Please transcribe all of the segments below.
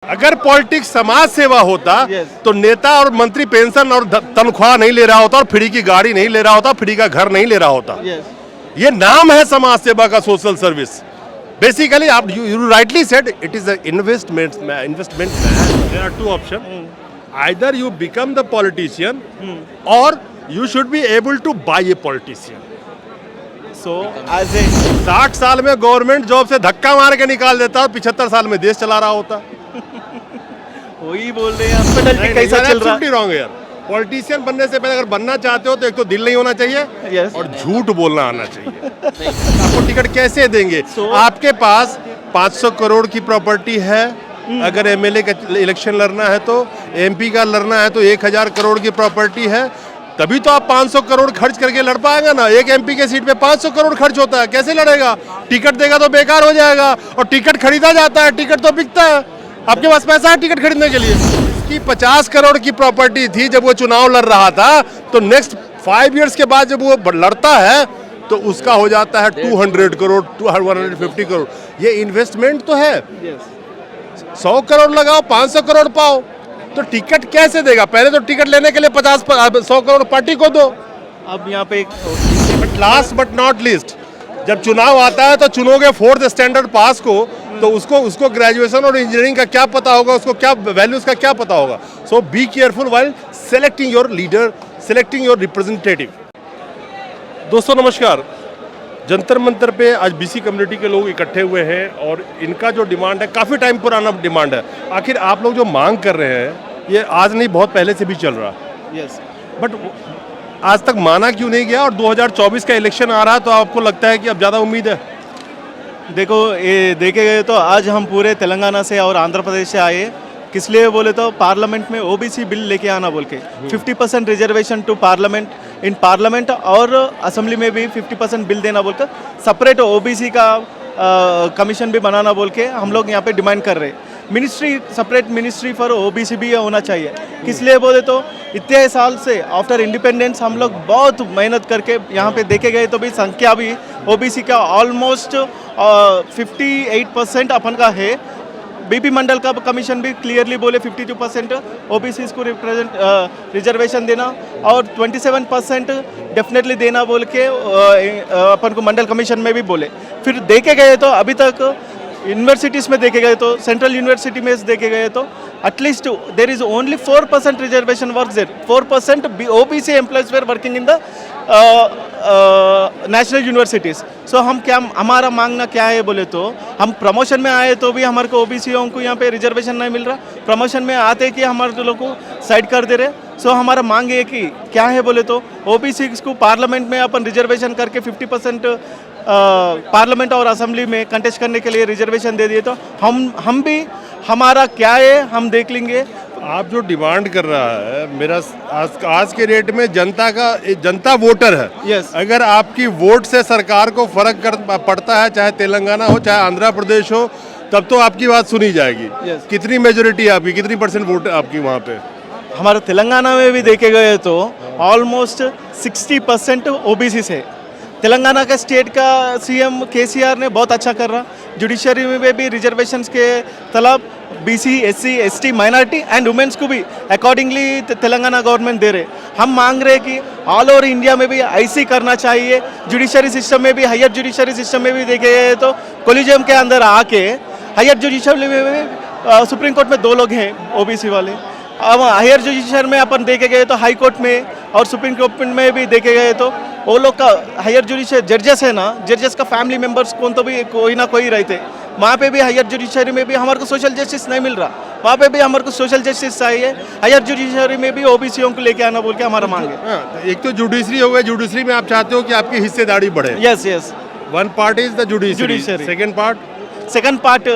अगर पॉलिटिक्स समाज सेवा होता Yes. तो नेता और मंत्री पेंशन और तनख्वाह नहीं ले रहा होता और फ्री की गाड़ी नहीं ले रहा होता, फ्री का घर नहीं ले रहा होता। Yes. ये नाम है समाज सेवा का, सोशल सर्विस। बेसिकली आप you rightly said it is investment there are two option, either you become the politician और you should be able to buy a politician. So as a 60 साल में गवर्नमेंट जॉब से धक्का मार के निकाल देता और 75 साल में देश चला रहा होता। वही बोल रहे हैं हॉस्पिटल कैसा चल रहा है। रॉन्ग यार। पॉलिटिशियन बनने से पहले अगर बनना चाहते हो तो एक तो दिल नहीं होना चाहिए Yes. और झूठ बोलना आना चाहिए। आपको टिकट कैसे देंगे? So- आपके पास 500 करोड़ की प्रॉपर्टी है, अगर एमएलए का इलेक्शन लड़ना है तो, एमपी का लड़ना है तो 1000 करोड़ की प्रॉपर्टी है, तभी तो आप 500 करोड़ खर्च करके लड़ पाएंगे ना। एक एमपी के सीट पे 500 करोड़ खर्च होता है, कैसे लड़ेगा? टिकट देगा तो बेकार हो जाएगा। और टिकट खरीदा जाता है, टिकट तो बिकता है। आपके पास पैसा है टिकट खरीदने के लिए? इसकी 50 करोड़ की प्रॉपर्टी थी जब वो चुनाव लड़ रहा था, तो नेक्स्ट 5 इयर्स के बाद जब वो लड़ता है तो उसका हो जाता है 200 करोड़, 150 करोड़। ये इन्वेस्टमेंट तो है। Yes. 100 करोड़ लगाओ, 500 करोड़ पाओ, तो टिकट कैसे देगा? पहले तो टिकट लेने के लिए 100 करोड़ पार्टी को दो। अब यहाँ पे एक but last but not least, जब चुनाव आता है तो चुनोगे 4th स्टैंडर्ड पास को, तो उसको ग्रेजुएशन और इंजीनियरिंग का क्या पता होगा, उसको क्या वैल्यूज का क्या पता होगा। So be careful while selecting your leader, selecting your representative. दोस्तों नमस्कार। जंतर मंतर पे आज बीसी कम्युनिटी के लोग इकट्ठे हुए हैं और इनका जो डिमांड है, काफ़ी टाइम पुराना डिमांड है। आखिर आप लोग जो मांग कर रहे हैं ये आज नहीं, बहुत पहले से भी चल रहा है, यस बट आज तक माना क्यों नहीं गया? और 2024 का इलेक्शन आ रहा है तो आपको लगता है कि अब ज़्यादा उम्मीद है? देखो, ये देखे गए तो आज हम पूरे तेलंगाना से और आंध्र प्रदेश से आए। किस लिए बोले तो पार्लियामेंट में ओबीसी बिल लेके आना बोल के 50% reservation to parliament, in parliament और असेंबली में भी 50% बिल देना बोल कर सेपरेट ओबीसी का कमीशन भी बनाना बोल के हम लोग यहाँ पे डिमांड कर रहे हैं। Ministry, separate ministry for OBC भी होना चाहिए। किस लिए बोले तो इतने साल से आफ्टर इंडिपेंडेंस हम लोग बहुत मेहनत करके यहाँ पे देखे गए तो भी संख्या भी ओबीसी का ऑलमोस्ट 58% अपन का है। बीपी मंडल का कमीशन भी क्लियरली बोले 52% ओबीसी को रिजर्वेशन देना और 27% डेफिनेटली देना बोल के अपन को मंडल कमीशन में भी बोले। फिर देखे गए तो अभी तक यूनिवर्सिटीज़ में देखे गए तो, सेंट्रल यूनिवर्सिटी में देखे गए तो at least there is only 4% reservation work there, 4% OBC employees were working in the national universities. So हम क्या, हमारा मांगना क्या है बोले तो, हम प्रमोशन में आए तो भी हमारे को ओबीसीओं को यहाँ पे रिजर्वेशन नहीं मिल रहा, प्रमोशन में आते कि हमारे लोग को साइड कर दे रहे। सो हमारा मांग है कि क्या है बोले तो ओबीसी को पार्लियामेंट में अपन रिजर्वेशन करके 50% पार्लियामेंट और असेंबली में कंटेस्ट करने के लिए रिजर्वेशन दे दिए तो हम भी, हमारा क्या है हम देख लेंगे। आप जो डिमांड कर रहा है, मेरा आज के रेट में जनता वोटर है। Yes. अगर आपकी वोट से सरकार को फर्क पड़ता है, चाहे तेलंगाना हो चाहे आंध्र प्रदेश हो, तब तो आपकी बात सुनी जाएगी। Yes. कितनी मेजोरिटी है आपकी, कितनी % वोट है आपकी वहाँ पे? हमारे तेलंगाना में भी देखे गए तो ऑलमोस्ट 60% ओबीसी से। तेलंगाना का स्टेट का सीएम केसीआर ने बहुत अच्छा कर रहा। जुडिशरी में भी रिजर्वेशंस के तलब BC, SC, ST, minority and womens को भी अकॉर्डिंगली तेलंगाना गवर्नमेंट दे रहे। हम मांग रहे कि ऑल ओवर इंडिया में भी ऐसी करना चाहिए। जुडिशरी सिस्टम में भी, हायर जुडिशरी सिस्टम में भी देखे गए तो कोलिजियम के अंदर आके हायर जुडिशरी में भी सुप्रीम कोर्ट में 2 लोग हैं ओबीसी वाले। अब हायर जुडिशरी में अपन देखे गए तो हाई कोर्ट में और सुप्रीम कोर्ट में भी देखे गए तो वो लोग का हायर जुडिशरी जजेस है ना, जजेस का फैमिली मेंबर्स कौन तो भी कोई ना कोई रहते। वहाँ पे भी हायर जुडिशरी में भी हमारे को सोशल जस्टिस नहीं मिल रहा, वहाँ पे भी हमारे को सोशल जस्टिस चाहिए। हायर जुडिशरी में भी ओबीसीओं को लेके आना बोल के हमारा मांग है। एक तो जुडिशरी हो गया, जुडिशरी में आप चाहते हो कि आपकी हिस्सेदारी बढ़े। Yes yes, one part is the judiciary, Judiciary. Second part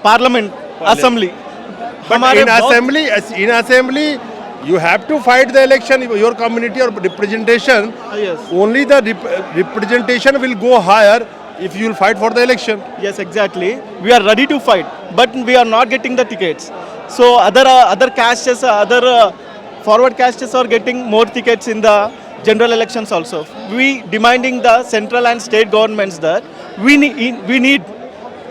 parliament, assembly. हमारे in assembly you have to fight the election, your community or representation. Yes. Only the representation will go higher if you will fight for the election. Yes, exactly. We are ready to fight, but we are not getting the tickets. So other castes, other forward castes are getting more tickets in the general elections also. We demanding the central and state governments that we need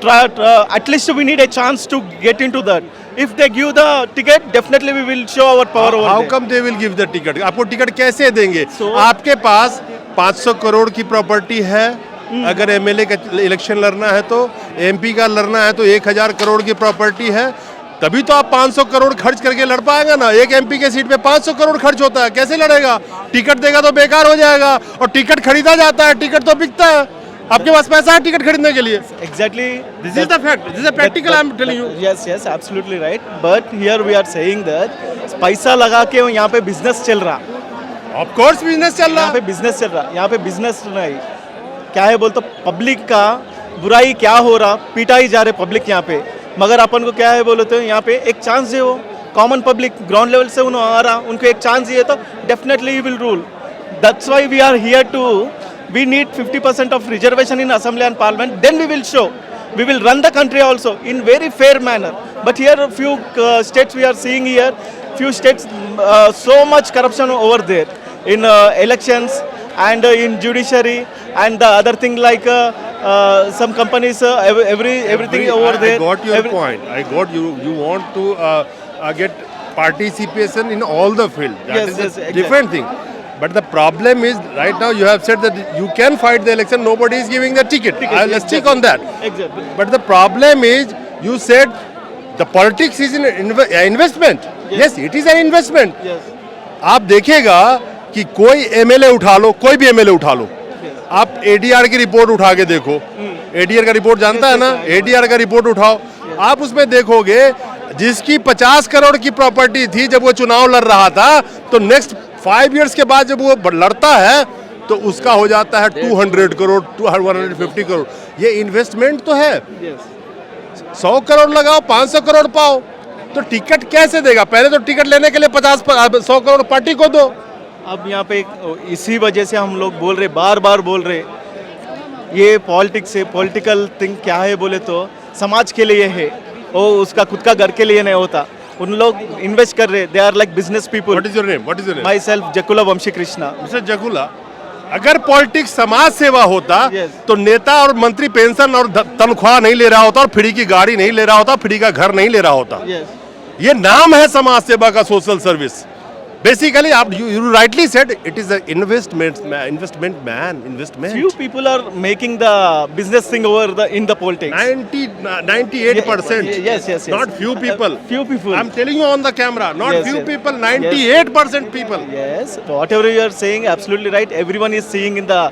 at least we need a chance to get into that. If they give the ticket, definitely we will show our power over how there. Come they will give the ticket? आपको ticket कैसे देंगे? So- आपके पास 500 करोड़ की property है, अगर MLA का election लड़ना है तो, एमपी का लड़ना है तो 1000 करोड़ की प्रॉपर्टी है, तभी तो आप 500 करोड़ खर्च करके लड़ पाएगा ना। एक एमपी के सीट पे 500 करोड़ खर्च होता है, कैसे लड़ेगा? टिकट देगा तो बेकार हो जाएगा, और टिकट खरीदा जाता है, टिकट तो बिकता है। आपके पास पैसा है टिकट खरीदने के लिए? Exactly. This is the fact, this is practical, I am telling you. Yes, yes, absolutely right. But here we are saying that पैसा लगा के यहाँ पे बिजनेस चल रहा, ऑफ कोर्स बिजनेस चल रहा यहाँ पे बिजनेस चल रहा, यहाँ पे बिजनेस नहीं क्या है बोलते पब्लिक का बुराई क्या हो रहा, पीटा ही जा रहे पब्लिक यहाँ पे। मगर अपन को क्या है बोले तो यहाँ पे एक चांस दे, वो कॉमन पब्लिक ग्राउंड लेवल से उन्होंने आ रहा, उनको एक चांस दिए तो definitely he will rule. That's why we are here to, we need 50% of reservation in assembly and parliament, then we will show, we will run the country also in very fair manner. But here a few states we are seeing here, few states so much corruption over there in elections and in judiciary and the other thing like some companies everything over there. I got your point. I got you. You want to get participation in all the field. That Yes, is yes, a exactly. different thing. But the problem is, right now you have said that you can fight the election. Nobody is giving the ticket. Let's stick on that. Exactly. But the problem is, you said the politics is an investment. Yes, it is an investment. Yes. आप देखेगा कि कोई MLA उठा लो, कोई भी MLA उठा लो, आप ADR की रिपोर्ट उठा के देखो। एडीआर का रिपोर्ट जानता है ना? एडीआर का रिपोर्ट उठाओ, आप उसमें देखोगे जिसकी 50 करोड़ की प्रॉपर्टी थी जब वो चुनाव लड़ रहा था, तो नेक्स्ट 5 इयर्स के बाद जब वो लड़ता है तो उसका हो जाता है 200 करोड़, 150 करोड़। ये इन्वेस्टमेंट तो है। Yes. 100 करोड़ लगाओ, 500 करोड़ पाओ, तो टिकट कैसे देगा? पहले तो टिकट लेने के लिए 100 करोड़ पार्टी को दो। अब यहाँ पे इसी वजह से हम लोग बोल रहे, बार बार बोल रहे, ये पॉलिटिक्स है, पॉलिटिकल थिंग क्या है बोले तो समाज के लिए है, वो उसका खुद का घर के लिए नहीं होता। उन लोग इन्वेस्ट कर रहे, they are like business people. What is your name? What is your name? Myself Jakula Vamshi Krishna. Mister Jakula, अगर पॉलिटिक्स समाज सेवा होता Yes. तो नेता और मंत्री पेंशन और तनख्वाह नहीं ले रहा होता, और फ्री की गाड़ी नहीं ले रहा होता, फ्री का घर नहीं ले रहा होता। Yes. ये नाम है समाज सेवा का, सोशल सर्विस। बेसिकली आप you rightly said it is a investment man. Few people are making the business thing over in the politics. 98%. Yes, yes, yes. Not few people. Few people. I'm telling you on the camera, not Yes, few yes. people, 98% people. Yes, whatever you are saying, absolutely right. Everyone is seeing in the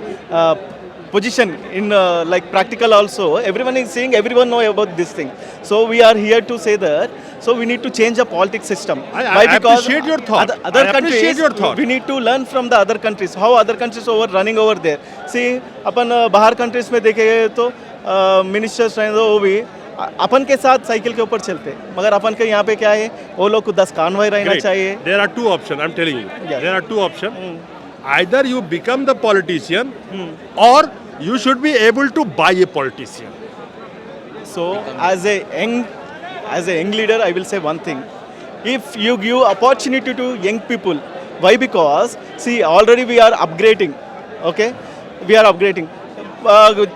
position in like practical also. Everyone is seeing, everyone know about this thing. So we are here to say that. So we need to change the politics system. I appreciate your thought. Other I countries, appreciate your thought. we need to learn from the other countries. How other countries over running over there. See, अपन बाहर countries में देखेंगे तो ministers हैं वो भी अपन के साथ cycle के ऊपर चलते, मगर अपन के यहाँ पे क्या है, वो लोग को 10 कानवाई रहना Great. चाहिए। There are two options. I'm telling you. Yeah. There are two options. Either you become the politician, or you should be able to buy a politician. So as a young leader, I will say one thing: if you give opportunity to young people, why? Because see, already we are upgrading. Okay, we are upgrading.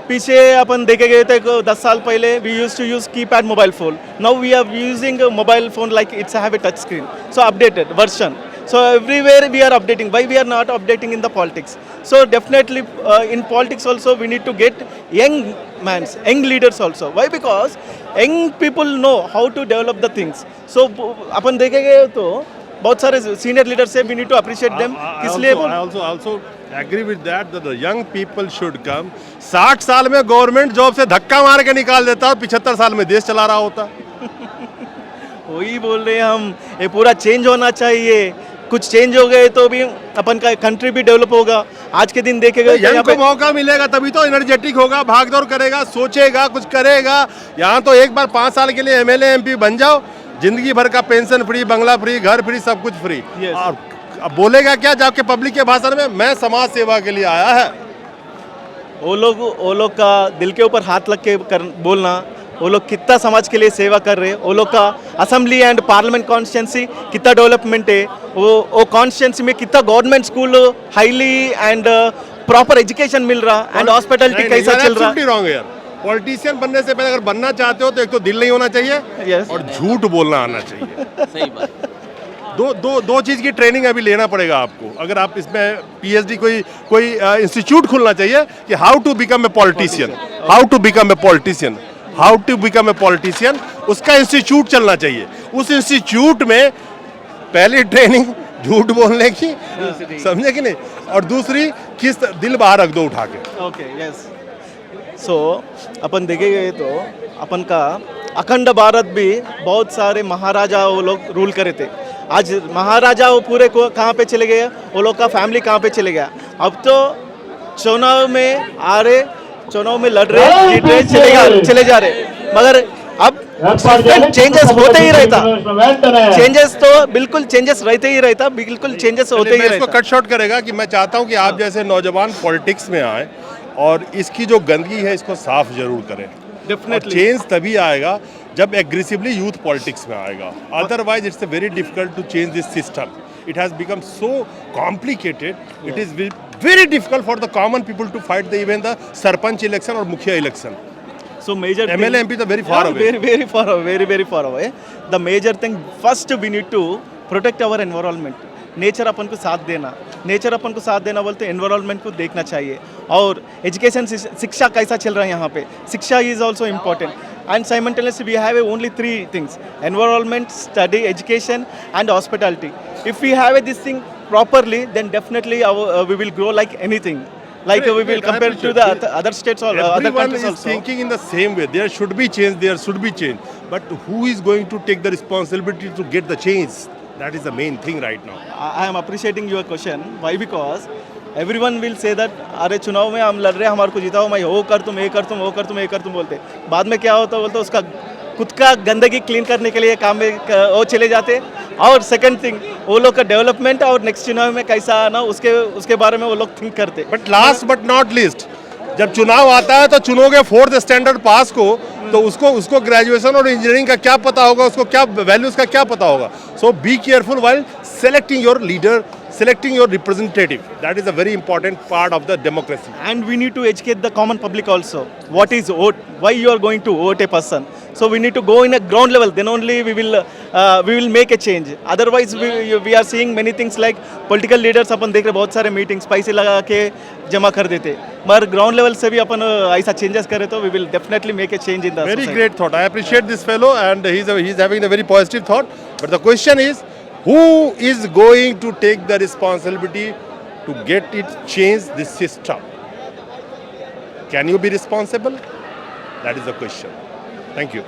पीछे अपन देखे गए थे 10 साल पहले we used to use keypad mobile phone. Now we are using a mobile phone like it's have a touch screen. So updated version. So everywhere we are updating. Why we are not updating in the politics? So definitely in politics also we need to get young leaders also. Why? Because young people know how to develop the things. So अपन देखे गए तो बहुत सारे senior leaders है, we need to appreciate them. इसलिए I also agree with that the young people should come. 60 साल में government job से धक्का मार के निकाल देता और 75 साल में देश चला रहा होता। वही बोल रहे हैं हम, ये पूरा चेंज होना चाहिए। कुछ चेंज हो गए तो भी अपन का कंट्री भी डेवलप होगा। आज के दिन देखेगा तो यंग को मौका मिलेगा तभी तो एनर्जेटिक होगा, भागदौड़ करेगा, सोचेगा, कुछ करेगा। यहाँ तो एक बार 5 साल के लिए एमएलए एमपी बन जाओ, जिंदगी भर का पेंशन फ्री, बंगला फ्री, घर फ्री, सब कुछ फ्री। Yes. और अब बोलेगा क्या जाके पब्लिक के भाषण में, मैं समाज सेवा के लिए आया है। वो लोग का दिल के ऊपर हाथ लग के बोलना, वो लोग कितना समाज के लिए सेवा कर रहे हैं, वो लोग का असेंबली एंड पार्लियामेंट कॉन्स्टिट्यूंसी कितना डेवलपमेंट है, वो कॉन्स्टिट्यूंसी में कितना government school highly and proper education मिल रहा, एंड हॉस्पिटलिटी कैसा चल रहा। Absolutely wrong here. पॉलिटिशियन बनने से पहले अगर बनना चाहते हो तो एक तो दिल नहीं होना चाहिए Yes. और झूठ बोलना आना चाहिए। सही बात। दो चीज की ट्रेनिंग अभी लेना पड़ेगा आपको। अगर आप इसमें पीएचडी कोई इंस्टीट्यूट खुलना चाहिए कि how to become a politician, how to become a politician, how to become a politician, उसका इंस्टीट्यूट चलना चाहिए। उस इंस्टीट्यूट में पहली ट्रेनिंग झूठ बोलने की, समझे कि नहीं, और दूसरी किस दिल बाहर रख दो उठा के। Okay yes. सो अपन देखेंगे तो अपन का अखंड भारत भी बहुत सारे महाराजा वो लोग रूल करे थे। आज महाराजा वो पूरे को कहाँ पे चले गए, वो लोग का फैमिली कहाँ पे चले गया। अब तो चुनाव में आ रहे, चुनाव में लड़ रहे, जीत रहे, चले जा रहे, मगर अब चेंजेस होते ही रहता। चेंजेस तो बिल्कुल चेंजेस रहते ही रहता, बिल्कुल चेंजेस होते ही मैं इसको रहता। कट शॉर्ट करेगा कि मैं चाहता हूं कि आप जैसे नौजवान पॉलिटिक्स में आए और इसकी जो गंदगी है इसको साफ जरूर करें। डेफिनेटली चेंज तभी आएगा जब एग्रेसिवली यूथ पॉलिटिक्स में आएगा। Otherwise it's very difficult to change this system. It has become so complicated, it is very difficult for the common people to fight the even the sarpanch election और mukhiya election. So major MLA MP तो very far away. Very far away, very far away. The major thing first we need to protect our environment. Nature अपन को साथ देना, nature अपन को साथ देना बोलते एनवायरनमेंट को देखना चाहिए। और एजुकेशन शिक्षा कैसा चल रहा है यहाँ पे, shiksha is also important and simultaneously we have only 3 things: environment, study, education and hospitality. If we have this thing properly, then definitely we will grow like anything. Like we will compare to the other states or other Everyone countries is also. thinking in the same way. There should be change. There should be change. But who is going to take the responsibility to get the change? That is the main thing right now. I am appreciating your question. Why? Because everyone will say that अरे चुनाव में हम लड़ रहे हैं, हमारे को जिताओ, मैं वो कर तुम, ये कर तुम, वो कर तुम, ये कर तुम बोलते। बाद में क्या होता बोलते उसका खुद का गंदगी क्लीन करने के लिए काम में वो चले जाते। और सेकंड थिंग वो लोग का डेवलपमेंट और नेक्स्ट चुनाव में कैसा आना उसके बारे में वो लोग थिंक करते। But last but not least, जब चुनाव आता है तो चुनोगे 4th स्टैंडर्ड पास को, तो उसको ग्रेजुएशन और इंजीनियरिंग का क्या पता होगा, उसको क्या वैल्यूज का क्या पता होगा। So be careful while selecting your leader, selecting your representative. That is a very important part of the democracy. And we need to educate the common public also. What is vote? Why you are going to vote a person? So we need to go in a ground level. Then only we will make a change. Otherwise we are seeing many things like political leaders अपन देख रहे बहुत सारे meetings पैसे लगा के जमा कर देते, मगर ग्राउंड लेवल से भी अपन ऐसा चेंजेस करें तो we will definitely make a change in the Very society. great thought. I appreciate this fellow and he's having a very positive thought. But the question is, who is going to take the responsibility to get it change this system? Can you be responsible? That is the question. Thank you.